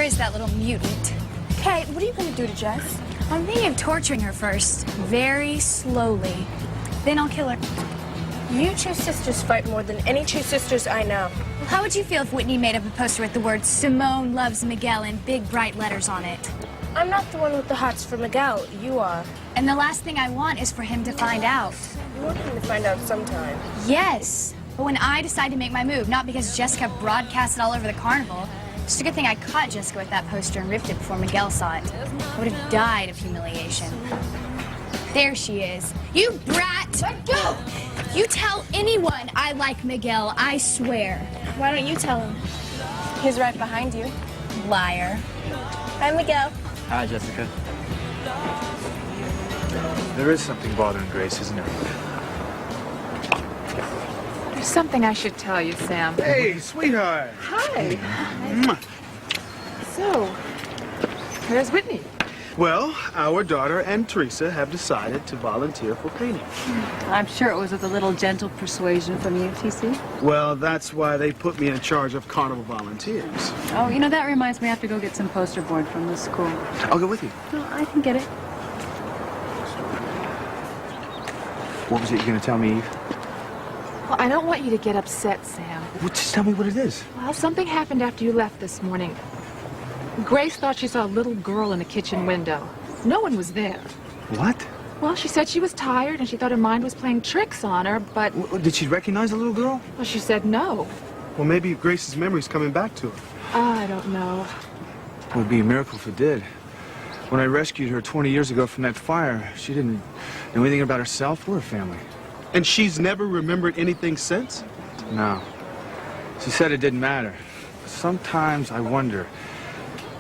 is that little mutant? Kate, what are you going to do to Jess? I'm thinking of torturing her first, very slowly. Then I'll kill her. You two sisters fight more than any two sisters I know. Well, how would you feel if Whitney made up a poster with the words Simone loves Miguel in big bright letters on it? I'm not the one with the hots for Miguel. You are. And the last thing I want is for him to find out. You want him to find out sometime. Yes, but when I decide to make my move, not because Jessica broadcast it all over the carnival. It's a good thing I caught Jessica with that poster and ripped it before Miguel saw it. I would have died of humiliation. There she is. You brat! Let go! You tell anyone I like Miguel, I swear. Why don't you tell him? He's right behind you. Liar. Hi, Miguel. Hi, Jessica. There is something bothering Grace, isn't there? There's something I should tell you, Sam. Hey, sweetheart. Hi. So, where's Whitney? Well, our daughter and Teresa have decided to volunteer for painting. I'm sure it was with a little gentle persuasion from you, TC. Well, that's why they put me in charge of carnival volunteers. Oh, you know, that reminds me I have to go get some poster board from the school. I'll go with you. No, I can get it. What was it you're going to tell me, Eve? Well, I don't want you to get upset, Sam. Well, just tell me what it is. Well, something happened after you left this morning. Grace thought she saw a little girl in the kitchen window. No one was there. What? Well, she said she was tired and she thought her mind was playing tricks on her, but... Did she recognize the little girl? Well, she said no. Well, maybe Grace's memory's coming back to her. I don't know. It would be a miracle if it did. When I rescued her 20 years ago from that fire, she didn't know anything about herself or her family. And she's never remembered anything since? No. She said it didn't matter. Sometimes I wonder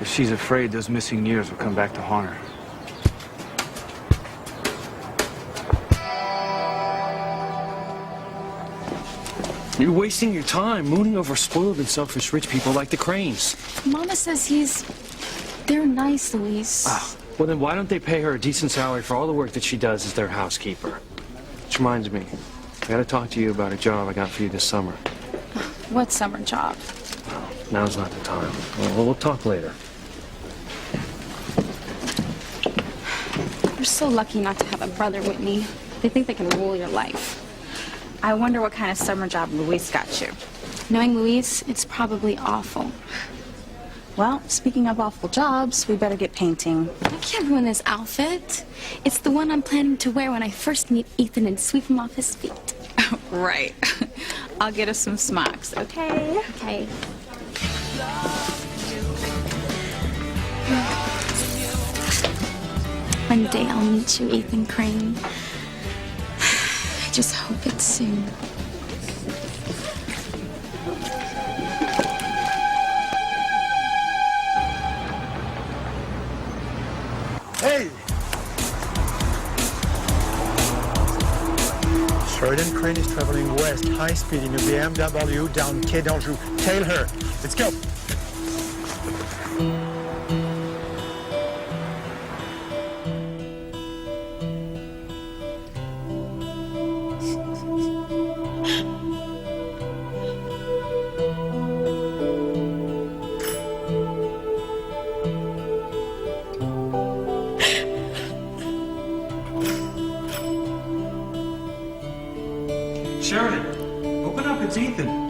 if she's afraid those missing years will come back to haunt her. You're wasting your time mooning over spoiled and selfish rich people like the Cranes. Mama says they're nice, Luis. Ah, well, then why don't they pay her a decent salary for all the work that she does as their housekeeper? Which reminds me, I gotta talk to you about a job I got for you this summer. What summer job? Well, now's not the time. We'll talk later. You're so lucky not to have a brother, Whitney. They think they can rule your life. I wonder what kind of summer job Luis got you. Knowing Luis, it's probably awful. Well, speaking of awful jobs, we better get painting. I can't ruin this outfit. It's the one I'm planning to wear when I first meet Ethan and sweep him off his feet. Right. I'll get us some smocks, okay? Okay. One day I'll meet you, Ethan Crane. I just hope it's soon. Hey! Sheridan Crane is traveling west, high speed in a BMW down Quai d'Anjou. Tail her. Let's go. Sheridan, open up, it's Ethan.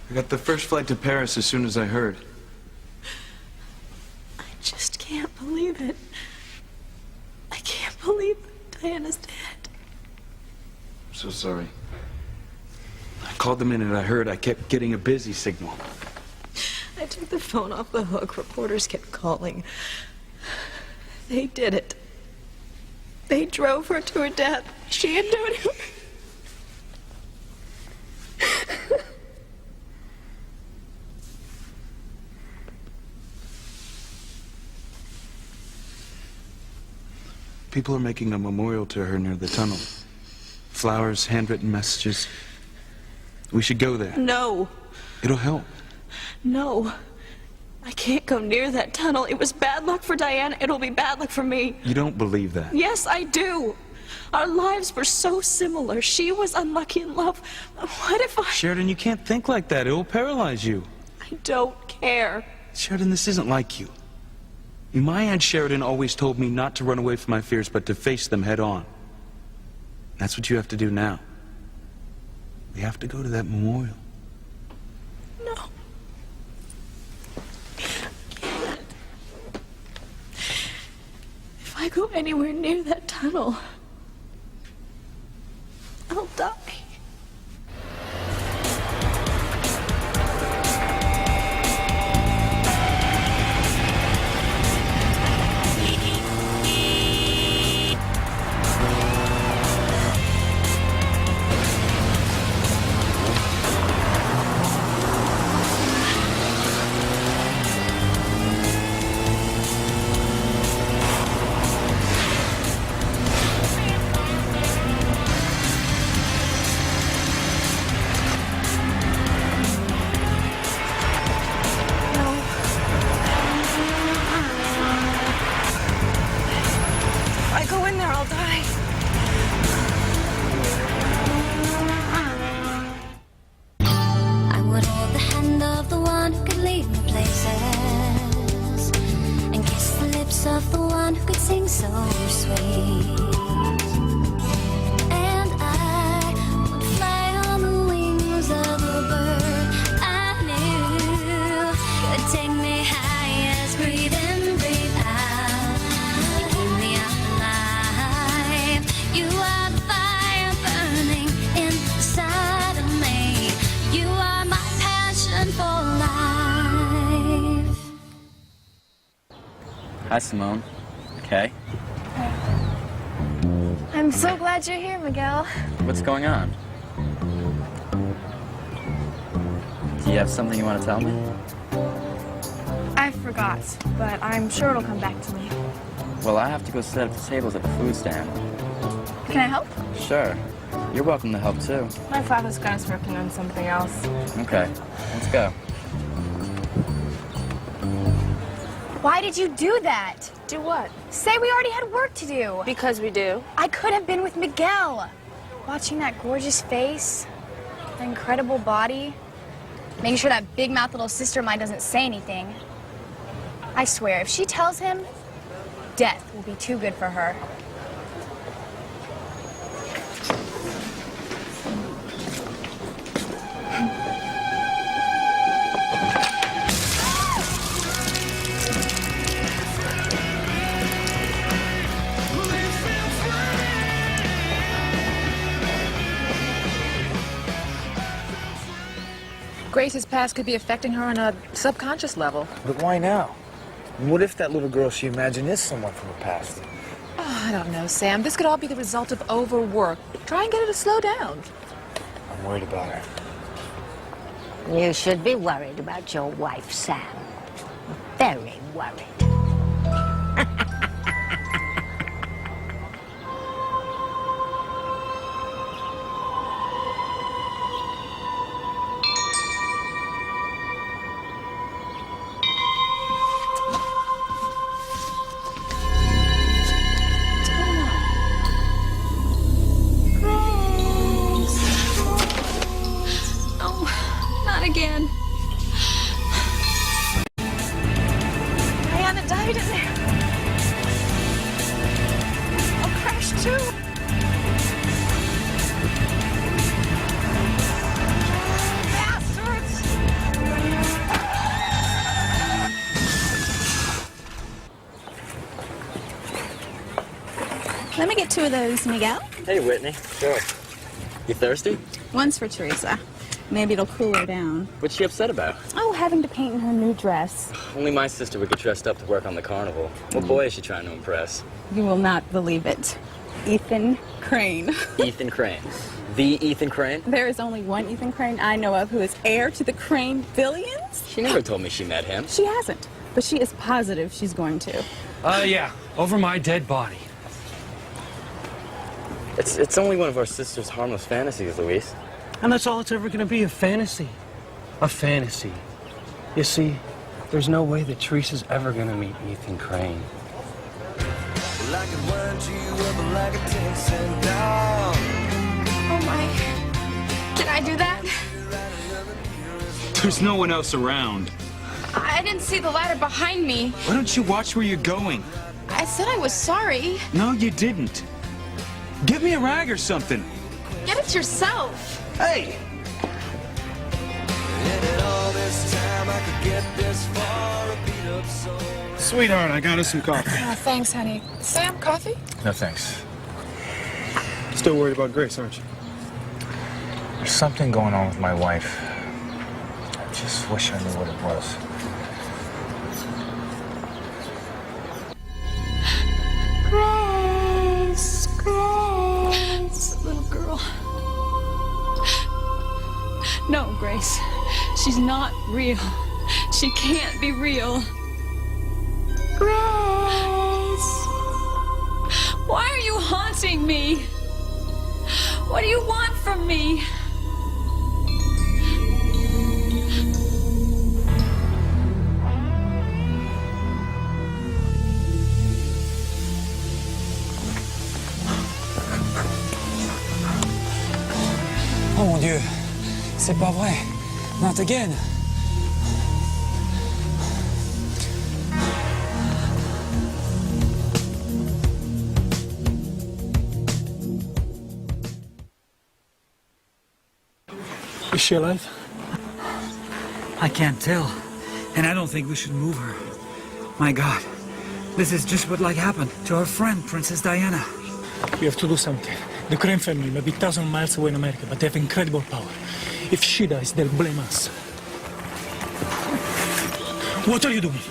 I got the first flight to Paris as soon as I heard. I just can't believe it. I can't believe Diana's dead. I'm so sorry. I called the minute I heard. I kept getting a busy signal. I took the phone off the hook. Reporters kept calling. They did it. They drove her to her death. She and Tony were... People are making a memorial to her near the tunnel. Flowers, handwritten messages. We should go there. No. It'll help. No. I can't go near that tunnel. It was bad luck for Diana. It'll be bad luck for me. You don't believe that? Yes, I do. Our lives were so similar. She was unlucky in love. What if I... Sheridan, you can't think like that. It will paralyze you. I don't care. Sheridan, this isn't like you. My Aunt Sheridan always told me not to run away from my fears, but to face them head on. That's what you have to do now. We have to go to that memorial. No. Can't. If I go anywhere near that tunnel, I'll die. Of the one who could sing so sweet, and I would fly on the wings of a bird I knew could take me high as breathe in, breathe out. You keep me alive. You are the fire burning inside of me. You are my passion for life. Hi, Simone. Okay. I'm so glad you're here, Miguel. What's going on? Do you have something you want to tell me? I forgot, but I'm sure it'll come back to me. Well, I have to go set up the tables at the food stand. Can I help? Sure. You're welcome to help, too. My father's got us working on something else. Okay. Let's go. Why did you do that? Do what? Say we already had work to do. Because we do. I could have been with Miguel. Watching that gorgeous face, that incredible body, making sure that big-mouthed little sister of mine doesn't say anything. I swear, if she tells him, death will be too good for her. Grace's past could be affecting her on a subconscious level. But why now? What if that little girl she imagined is someone from her past? Oh, I don't know, Sam. This could all be the result of overwork. Try and get her to slow down. I'm worried about her. You should be worried about your wife, Sam. Very worried. Again. Diana died in there. I'll crash too. Bastards! Let me get 2 of those, Miguel. Hey, Whitney. Sure. You thirsty? One's for Teresa. Maybe it'll cool her down. What's she upset about? Oh, having to paint in her new dress. Only my sister would get dressed up to work on the carnival. What boy is she trying to impress? You will not believe it. Ethan Crane. Ethan Crane. The Ethan Crane? There is only one Ethan Crane I know of who is heir to the Crane billions. She never told me she met him. She hasn't, but she is positive she's going to. Yeah, over my dead body. It's only one of our sister's harmless fantasies, Luis. And that's all it's ever gonna be, a fantasy. A fantasy. You see, there's no way that Teresa's ever gonna meet Ethan Crane. Oh my. Can I do that? There's no one else around. I didn't see the ladder behind me. Why don't you watch where you're going? I said I was sorry. No, you didn't. Give me a rag or something. Get it yourself. Hey! Sweetheart, I got us some coffee. Thanks, honey. Sam, coffee? No, thanks. Still worried about Grace, aren't you? There's something going on with my wife. I just wish I knew what it was. Grace, Grace. Little girl. No, Grace. She's not real. She can't be real. Grace. Why are you haunting me? What do you want from me? Oh mon Dieu, c'est pas vrai. Not again. Is she alive? I can't tell. And I don't think we should move her. My God, this is just what like happened to our friend, Princess Diana. We have to do something. The Crane family may be 1,000 miles away in America, but they have incredible power. If she dies, they'll blame us. What are you doing?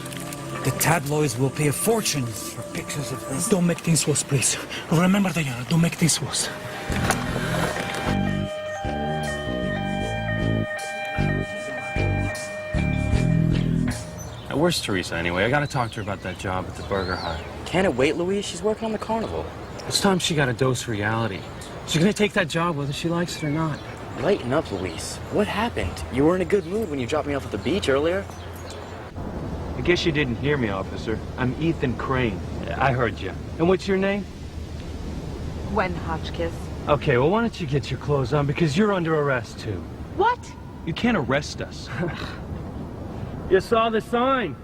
The tabloids will pay a fortune for pictures of this. Don't make things worse, please. Remember, Diana, don't make things worse. Now, where's Teresa anyway? I gotta talk to her about that job at the Burger Hut. Can't it wait, Luis? She's working on the carnival. It's time she got a dose of reality. She's gonna take that job whether she likes it or not. Lighten up, Luis. What happened? You were in a good mood when you dropped me off at the beach earlier. I guess you didn't hear me, officer. I'm Ethan Crane. I heard you. And what's your name? Gwen Hotchkiss. Okay, well, why don't you get your clothes on, because you're under arrest, too. What? You can't arrest us. You saw the sign.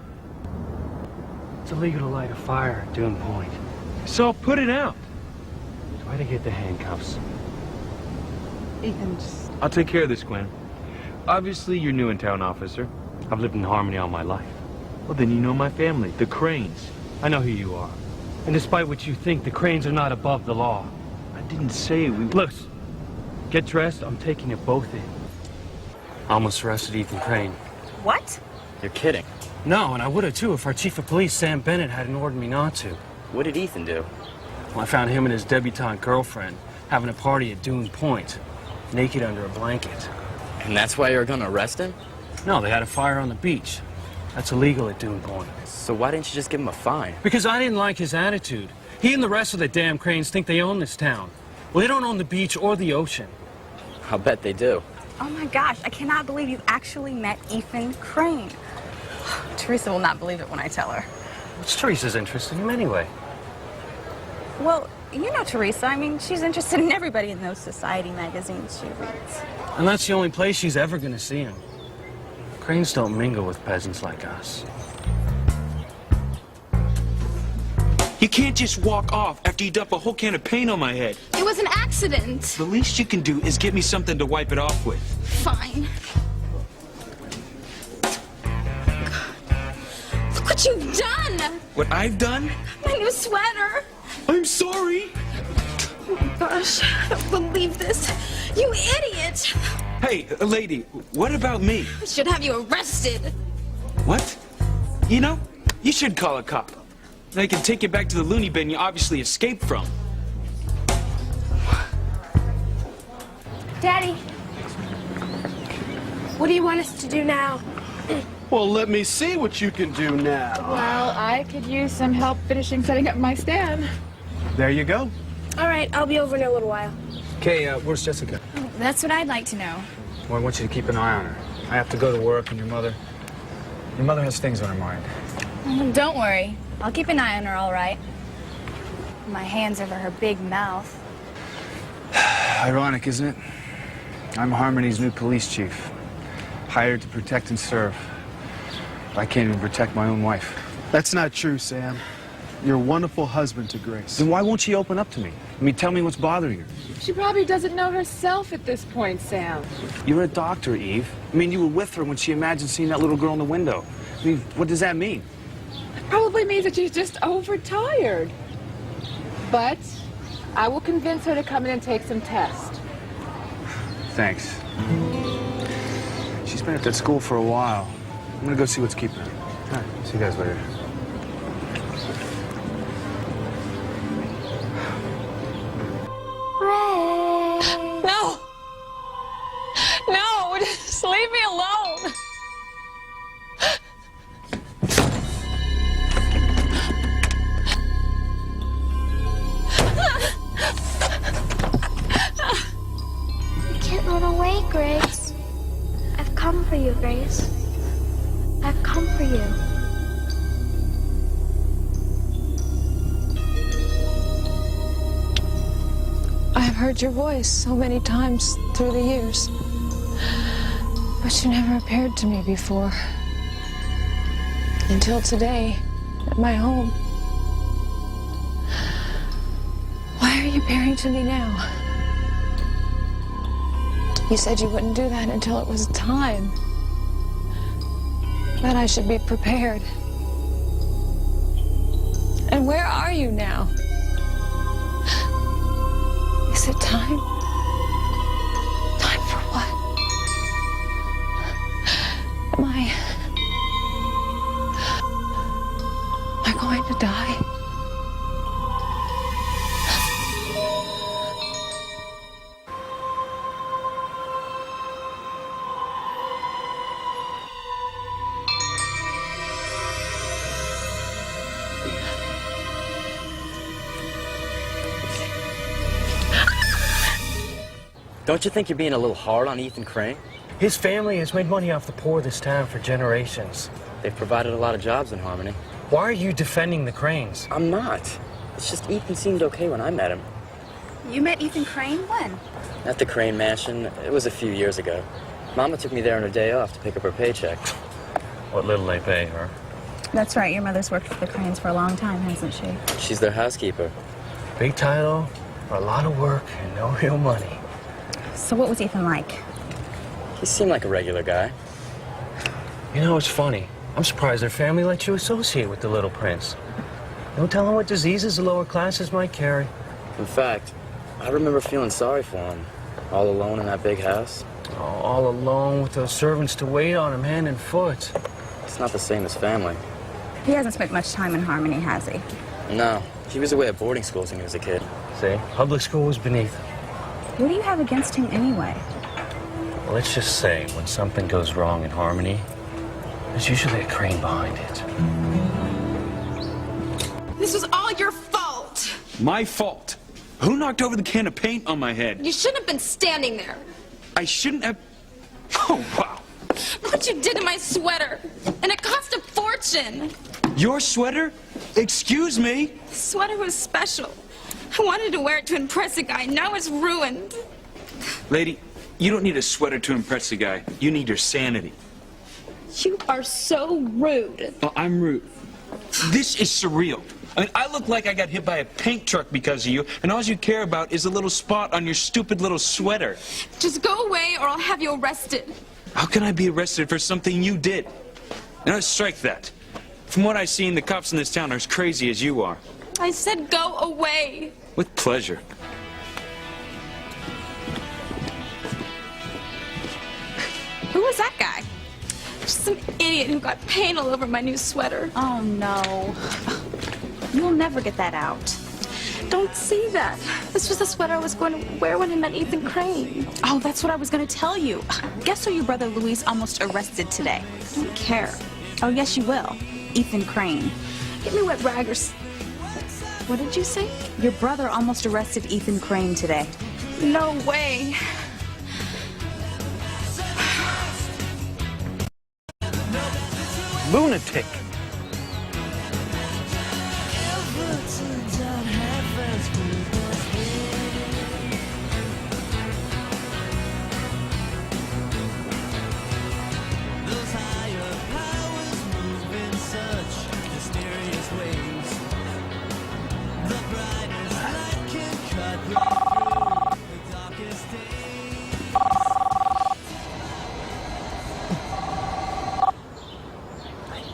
It's illegal to light a fire at Dune Point. So put it out. Try to get the handcuffs. Ethan, just... I'll take care of this, Gwen. Obviously, you're new in town, officer. I've lived in Harmony all my life. Well, then you know my family, the Cranes. I know who you are. And despite what you think, the Cranes are not above the law. I didn't say we... Look, get dressed. I'm taking you both in. I almost arrested Ethan Crane. What? You're kidding. No, and I would have too if our chief of police, Sam Bennett, hadn't ordered me not to. What did Ethan do? Well, I found him and his debutante girlfriend having a party at Dune Point, naked under a blanket. And that's why you were gonna arrest him? No, they had a fire on the beach. That's illegal at Dune Point. So why didn't you just give him a fine? Because I didn't like his attitude. He and the rest of the damn Cranes think they own this town. Well, they don't own the beach or the ocean. I'll bet they do. Oh my gosh, I cannot believe you actually met Ethan Crane. Teresa will not believe it when I tell her. What's Teresa's interest in him anyway? Well, you know Teresa. I mean, she's interested in everybody in those society magazines she reads. And that's the only place she's ever gonna see him. Cranes don't mingle with peasants like us. You can't just walk off after you dump a whole can of paint on my head. It was an accident. The least you can do is give me something to wipe it off with. Fine. Look what you've done! What I've done? My new sweater! I'm sorry! Oh my gosh, I don't believe this. You idiot! Hey, lady, what about me? I should have you arrested. What? You know, you should call a cop. They can take you back to the loony bin you obviously escaped from. Daddy, what do you want us to do now? Well, let me see what you can do now. Well, I could use some help finishing setting up my stand. There you go. All right, I'll be over in a little while. Kay, where's Jessica? Oh, that's what I'd like to know. Well, I want you to keep an eye on her. I have to go to work, and your mother has things on her mind. Don't worry. I'll keep an eye on her, all right. My hand's over her big mouth. Ironic, isn't it? I'm Harmony's new police chief. Hired to protect and serve. I can't even protect my own wife. That's not true, Sam. You're a wonderful husband to Grace. Then why won't she open up to me? I mean, tell me what's bothering her. She probably doesn't know herself at this point, Sam. You're a doctor, Eve. I mean, you were with her when she imagined seeing that little girl in the window. I mean, what does that mean? It probably means that she's just overtired. But I will convince her to come in and take some tests. Thanks. She's been at that school for a while. I'm gonna go see what's keeping her. All right, see you guys later. No! No! Just leave me alone! You can't run away, Grace. I've come for you, Grace. I've come for you. I've heard your voice so many times through the years, but you never appeared to me before. Until today, at my home. Why are you appearing to me now? You said you wouldn't do that until it was time. That I should be prepared. And where are you now? Is it time? Time for what? Am I going to die? Don't you think you're being a little hard on Ethan Crane? His family has made money off the poor of this town for generations. They've provided a lot of jobs in Harmony. Why are you defending the Cranes? I'm not. It's just Ethan seemed okay when I met him. You met Ethan Crane when? At the Crane Mansion. It was a few years ago. Mama took me there on her day off to pick up her paycheck. What little they pay her. That's right. Your mother's worked for the Cranes for a long time, hasn't she? She's their housekeeper. Big title, a lot of work, and no real money. So what was Ethan like? He seemed like a regular guy. You know, it's funny. I'm surprised their family let you associate with the little prince. No telling what diseases the lower classes might carry. In fact, I remember feeling sorry for him. All alone in that big house. Oh, all alone with those servants to wait on him hand and foot. It's not the same as family. He hasn't spent much time in Harmony, has he? No, he was away at boarding schools when he was a kid. See, public school was beneath him. What do you have against him anyway? Well, let's just say when something goes wrong in Harmony, there's usually a Crane behind it. This was all your fault. My fault? Who knocked over the can of paint on my head? You shouldn't have been standing there. I shouldn't have... Oh, wow. What you did to my sweater. And it cost a fortune. Your sweater? Excuse me? The sweater was special. I wanted to wear it to impress a guy. Now it's ruined. Lady, you don't need a sweater to impress a guy. You need your sanity. You are so rude. Well, I'm rude. This is surreal. I mean, I look like I got hit by a paint truck because of you, and all you care about is a little spot on your stupid little sweater. Just go away or I'll have you arrested. How can I be arrested for something you did? Now, strike that. From what I've seen, the cops in this town are as crazy as you are. I said go away. With pleasure. Who was that guy? Just some idiot who got paint all over my new sweater. Oh, no. You'll never get that out. Don't say that. This was the sweater I was going to wear when I met Ethan Crane. Oh, that's what I was going to tell you. Guess who your brother Luis almost arrested today? I don't care. Oh, yes, you will. Ethan Crane. Get me wet rag or What did you say? Your brother almost arrested Ethan Crane today. No way. Lunatic.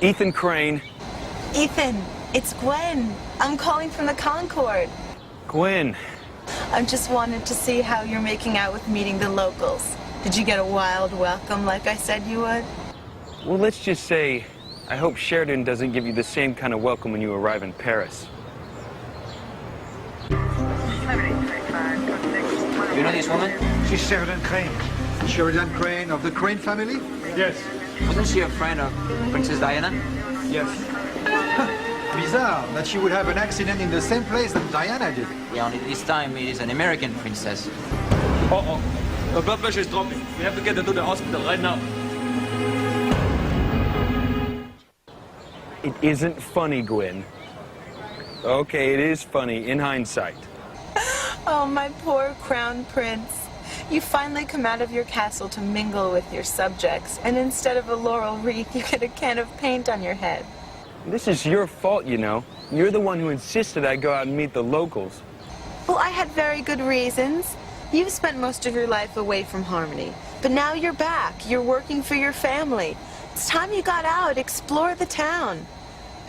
Ethan Crane. Ethan, it's Gwen. I'm calling from the Concord. Gwen. I just wanted to see how you're making out with meeting the locals. Did you get a wild welcome like I said you would? Well, let's just say, I hope Sheridan doesn't give you the same kind of welcome when you arrive in Paris. You know this woman? She's Sheridan Crane. Sheridan Crane of the Crane family? Yes. Wasn't she a friend of Princess Diana? Yes. Bizarre that she would have an accident in the same place that Diana did. Yeah, only this time it is an American princess. Oh, her blood pressure is dropping. We have to get her to the hospital right now. It isn't funny, Gwen. Okay, it is funny in hindsight. Oh, my poor crown prince. You finally come out of your castle to mingle with your subjects, and instead of a laurel wreath, you get a can of paint on your head. This is your fault, you know. You're the one who insisted I go out and meet the locals. Well, I had very good reasons. You've spent most of your life away from Harmony, but now you're back. You're working for your family. It's time you got out, explore the town.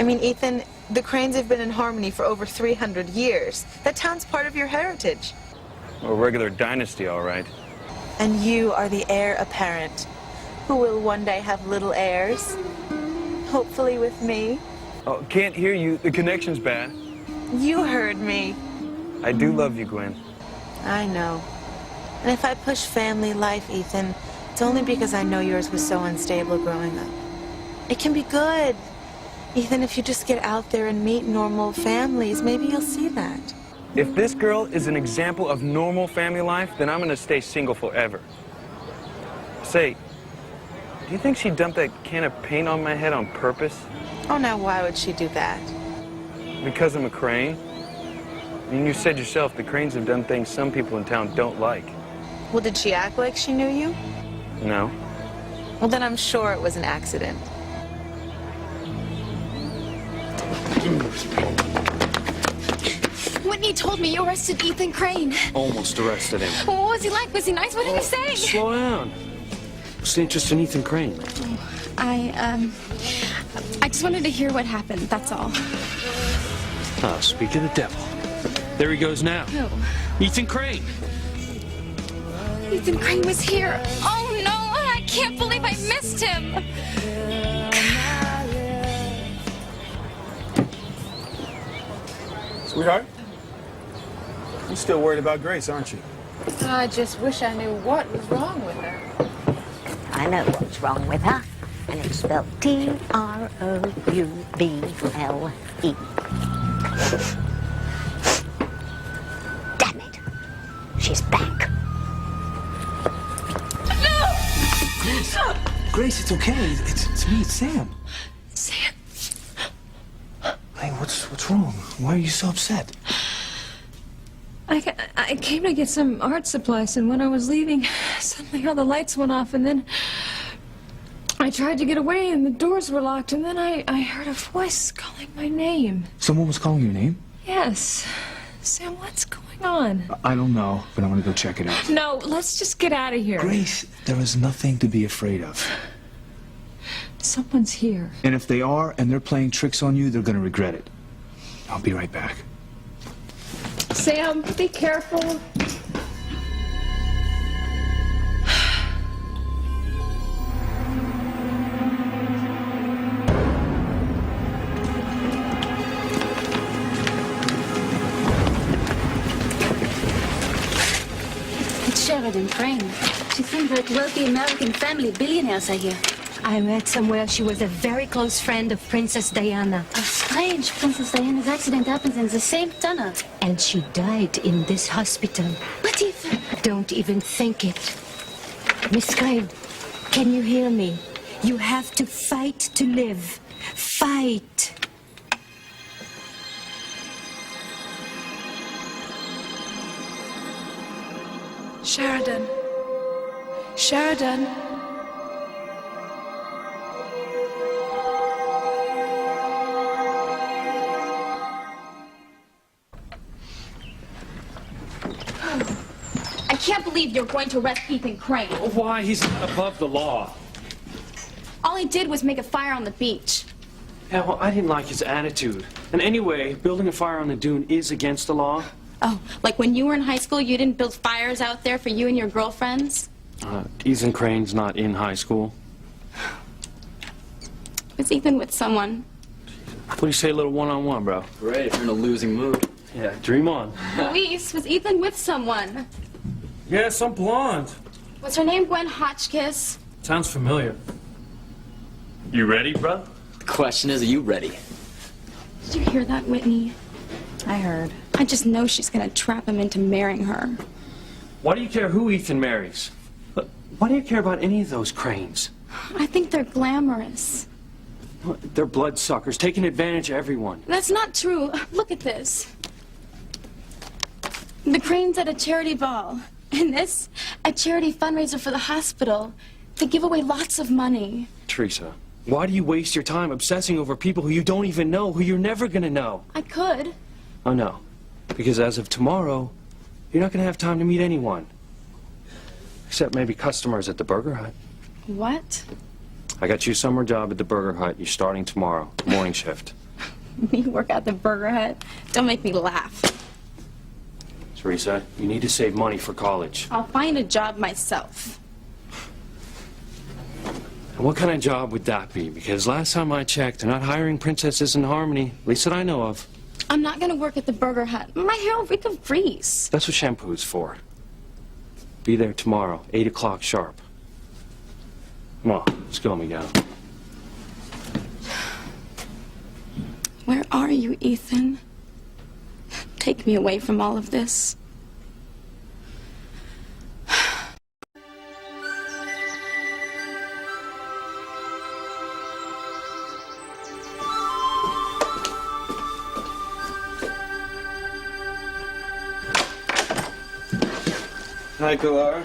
I mean, Ethan, the Cranes have been in Harmony for over 300 years. That town's part of your heritage. A regular dynasty, all right. And you are the heir apparent, who will one day have little heirs. Hopefully with me. Oh, can't hear you. The connection's bad. You heard me. I do love you, Gwen. I know. And if I push family life, Ethan, it's only because I know yours was so unstable growing up. It can be good. Ethan, if you just get out there and meet normal families, maybe you'll see that. If this girl is an example of normal family life, then I'm gonna stay single forever. Say, do you think she dumped that can of paint on my head on purpose? Oh, now why would she do that? Because I'm a Crane? I mean, you said yourself the Cranes have done things some people in town don't like. Well, did she act like she knew you? No. Well, then I'm sure it was an accident. Whitney told me you arrested Ethan Crane. Almost arrested him. What was he like? Was he nice? What did he say? Slow down. What's the interest in Ethan Crane? I just wanted to hear what happened, that's all. Oh, speak of the devil. There he goes now. Who? Ethan Crane. Ethan Crane was here. Oh, no, I can't believe I missed him. Sweetheart? You're still worried about Grace, aren't you? I just wish I knew what was wrong with her. I know what's wrong with her, and it's spelled T-R-O-U-B-L-E. Damn it. She's back. No! Grace, it's okay. It's me, it's Sam. Sam. Hey, what's wrong? Why are you so upset? I came to get some art supplies, and when I was leaving, suddenly all the lights went off, and then I tried to get away, and the doors were locked, and then I heard a voice calling my name. Someone was calling your name? Yes. Sam, what's going on? I don't know, but I want to go check it out. No, let's just get out of here. Grace, there is nothing to be afraid of. Someone's here. And if they are, and they're playing tricks on you, they're going to regret it. I'll be right back. Sam, be careful. It's Sheridan Crane. She seems like wealthy American family billionaires are here. I read somewhere she was a very close friend of Princess Diana. Strange. Princess Diana's accident happens in the same tunnel. And she died in this hospital. But Ethan... Don't even think it. Miss Crane, can you hear me? You have to fight to live. Fight. Sheridan. Sheridan. I can't believe you're going to arrest Ethan Crane. Why? He's not above the law. All he did was make a fire on the beach. Yeah, well, I didn't like his attitude. And anyway, building a fire on the dune is against the law. Oh, like when you were in high school, you didn't build fires out there for you and your girlfriends? Ethan Crane's not in high school. Was Ethan with someone? What do you say, a little one-on-one, bro? Great, if you're in a losing mood. Yeah, dream on. Luis, was Ethan with someone? Yeah, some blonde. Was her name Gwen Hotchkiss? Sounds familiar. You ready, bro? The question is, are you ready? Did you hear that, Whitney? I heard. I just know she's gonna trap him into marrying her. Why do you care who Ethan marries? Why do you care about any of those Cranes? I think they're glamorous. They're bloodsuckers, taking advantage of everyone. That's not true. Look at this. The Cranes at a charity ball. And this, a charity fundraiser for the hospital. They give away lots of money. Teresa, why do you waste your time obsessing over people who you don't even know, who you're never gonna know? I could. Oh, no. Because as of tomorrow, you're not gonna have time to meet anyone. Except maybe customers at the Burger Hut. What? I got you a summer job at the Burger Hut. You're starting tomorrow, morning shift. You work at the Burger Hut? Don't make me laugh. Teresa, you need to save money for college. I'll find a job myself. And what kind of job would that be? Because last time I checked, they're not hiring princesses in Harmony, at least that I know of. I'm not gonna work at the Burger Hut. My hair will reek of grease. That's what shampoo's for. Be there tomorrow, 8 o'clock sharp. Come on, let's go, Miguel. Where are you, Ethan? Take me away from all of this. Hi, Galara.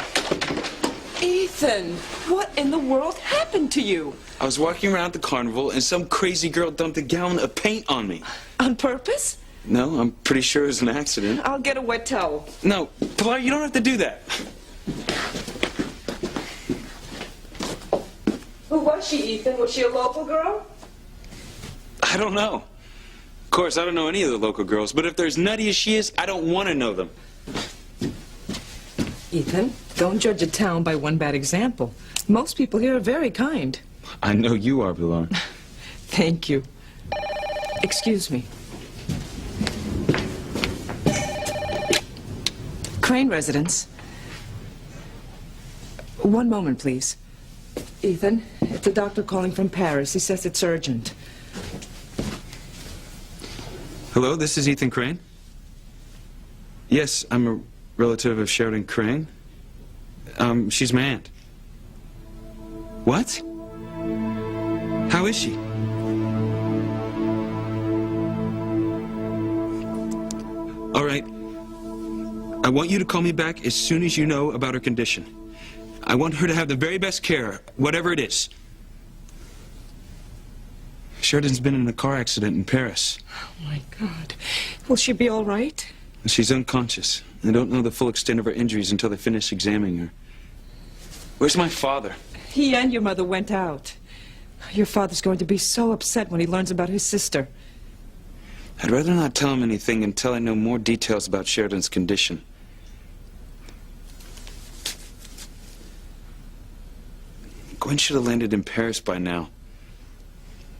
Ethan, what in the world happened to you? I was walking around the carnival and some crazy girl dumped a gallon of paint on me. On purpose? No, I'm pretty sure it was an accident. I'll get a wet towel. No, Pilar, you don't have to do that. Who was she, Ethan? Was she a local girl? I don't know. Of course, I don't know any of the local girls, but if they're as nutty as she is, I don't want to know them. Ethan, don't judge a town by one bad example. Most people here are very kind. I know you are, Pilar. Thank you. Excuse me. Crane residence. One moment, please. Ethan, it's a doctor calling from Paris. He says it's urgent. Hello, this is Ethan Crane. Yes, I'm a relative of Sheridan Crane. She's my aunt. What? How is she? All right. I want you to call me back as soon as you know about her condition. I want her to have the very best care, whatever it is. Sheridan's been in a car accident in Paris. Oh, my God. Will she be all right? She's unconscious. They don't know the full extent of her injuries until they finish examining her. Where's my father? He and your mother went out. Your father's going to be so upset when he learns about his sister. I'd rather not tell him anything until I know more details about Sheridan's condition. Gwen should have landed in Paris by now.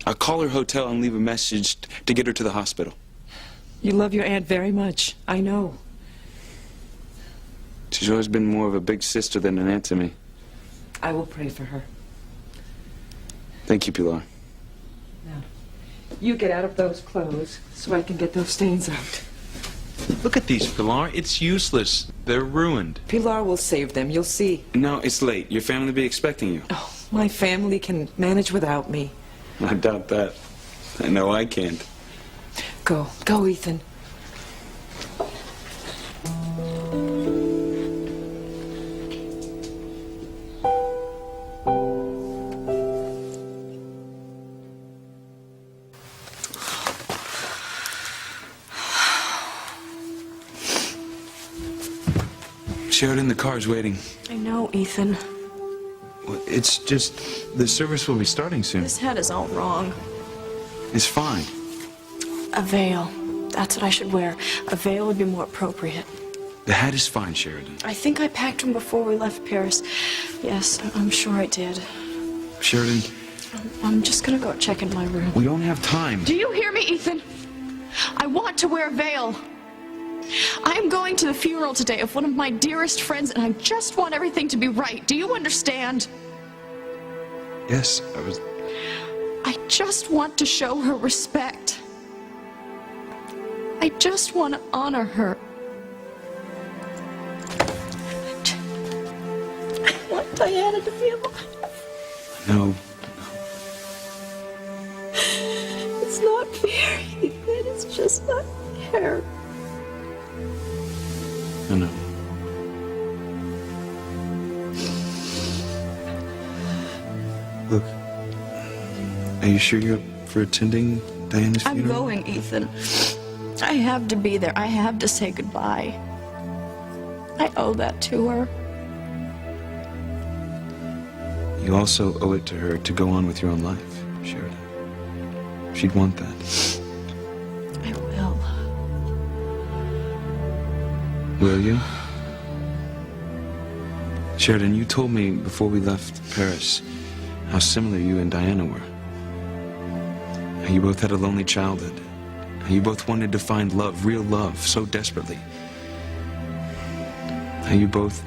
I'll call her hotel and leave a message to get her to the hospital. You love your aunt very much. I know. She's always been more of a big sister than an aunt to me. I will pray for her. Thank you, Pilar. Now, you get out of those clothes so I can get those stains out. Look at these, Pilar. It's useless. They're ruined. Pilar will save them, you'll see. No, it's late. Your family will be expecting you. Oh, my family can manage without me. I doubt that. I know I can't. Go, Ethan. Sheridan, the car's waiting. I know, Ethan. Well, it's just the service will be starting soon. This head is all wrong. It's fine. A veil. That's what I should wear. A veil would be more appropriate. The hat is fine, Sheridan. I think I packed them before we left Paris. Yes, I'm sure I did. Sheridan, I'm just gonna go check in my room. we don't have time. Do you hear me, Ethan? I want to wear a veil. I am going to the funeral today of one of my dearest friends, and I just want everything to be right. Do you understand? Yes, I just want to show her respect. I just want to honor her. I want Diana to be alive. No. It's not fair, Ethan. It's just not fair. I know. Look, are you sure you're up for attending Diana's funeral? I'm going, Ethan. I have to be there. I have to say goodbye. I owe that to her. You also owe it to her to go on with your own life, Sheridan. She'd want that. I will. Will you? Sheridan, you told me before we left Paris how similar you and Diana were. How you both had a lonely childhood. How you both wanted to find love, real love, so desperately. How you both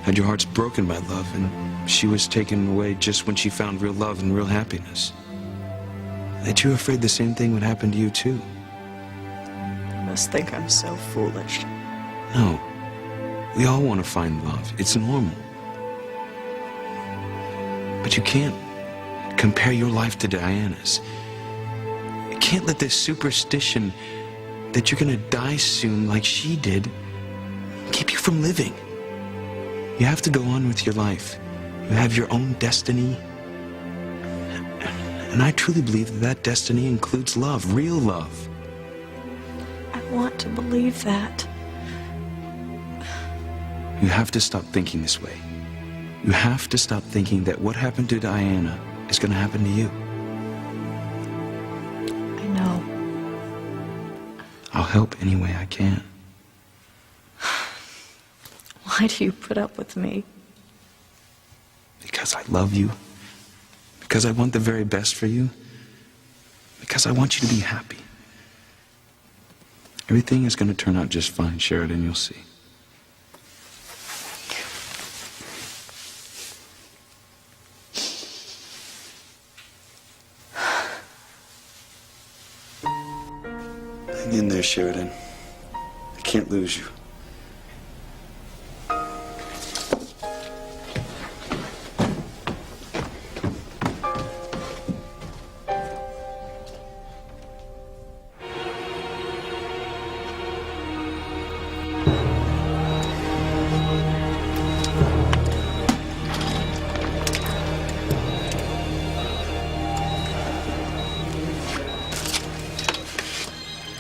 had your hearts broken by love, and she was taken away just when she found real love and real happiness. That you were afraid the same thing would happen to you, too. You must think I'm so foolish. No. We all want to find love. It's normal. But you can't compare your life to Diana's. You can't let this superstition that you're going to die soon like she did keep you from living. You have to go on with your life. You have your own destiny. And I truly believe that that destiny includes love, real love. I want to believe that. You have to stop thinking this way. You have to stop thinking that what happened to Diana is going to happen to you. I know. I'll help any way I can. Why do you put up with me? Because I love you. Because I want the very best for you. Because I want you to be happy. Everything is going to turn out just fine, Sheridan, you'll see. Hang in there, Sheridan. I can't lose you.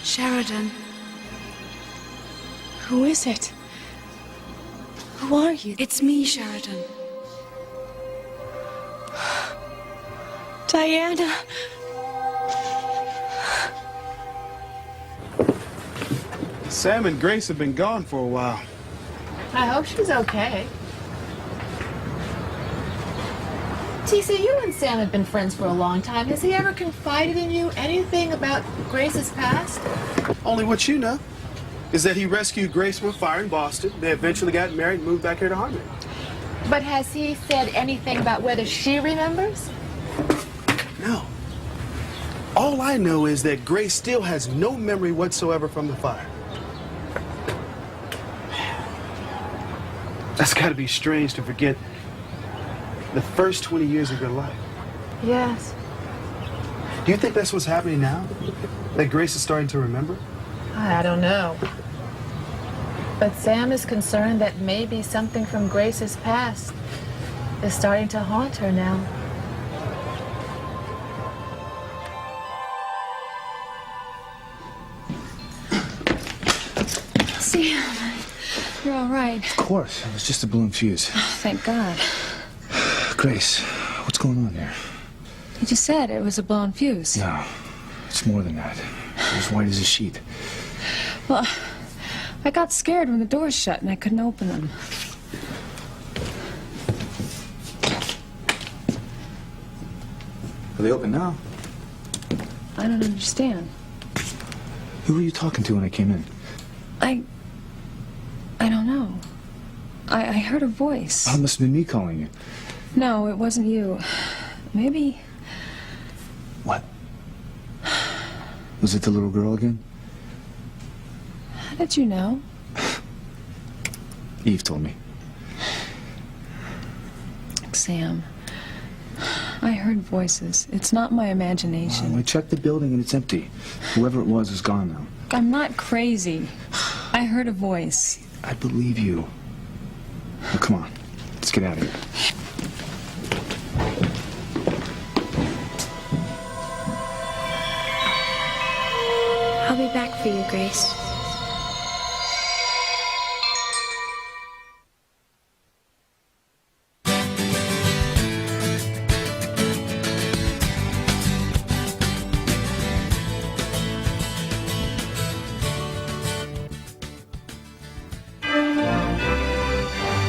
Sheridan. Who is it? Who are you? It's me, Sheridan. Diana. Sam and Grace have been gone for a while. I hope she's okay. Tisa, you and Sam have been friends for a long time. Has he ever confided in you anything about Grace's past? Only what you know is that he rescued Grace from a fire in Boston. They eventually got married and moved back here to Harmony. But has he said anything about whether she remembers? All I know is that Grace still has no memory whatsoever from the fire. That's got to be strange to forget the first 20 years of your life. Yes. Do you think that's what's happening now? That Grace is starting to remember? I don't know. But Sam is concerned that maybe something from Grace's past is starting to haunt her now. Sam, you're all right. Of course. It was just a blown fuse. Oh, thank God. Grace, what's going on there? You just said it was a blown fuse. No, it's more than that. It's as white as a sheet. Well, I got scared when the doors shut and I couldn't open them. Are they open now? I don't understand. Who were you talking to when I came in? I don't know. I heard a voice. Oh, it must have been me calling you. No, it wasn't you. Maybe... What? Was it the little girl again? How did you know? Eve told me. Sam, I heard voices. It's not my imagination. I checked the building and it's empty. Whoever it was is gone now. I'm not crazy. I heard a voice. I believe you. Now, come on. Let's get out of here. I'll be back for you, Grace.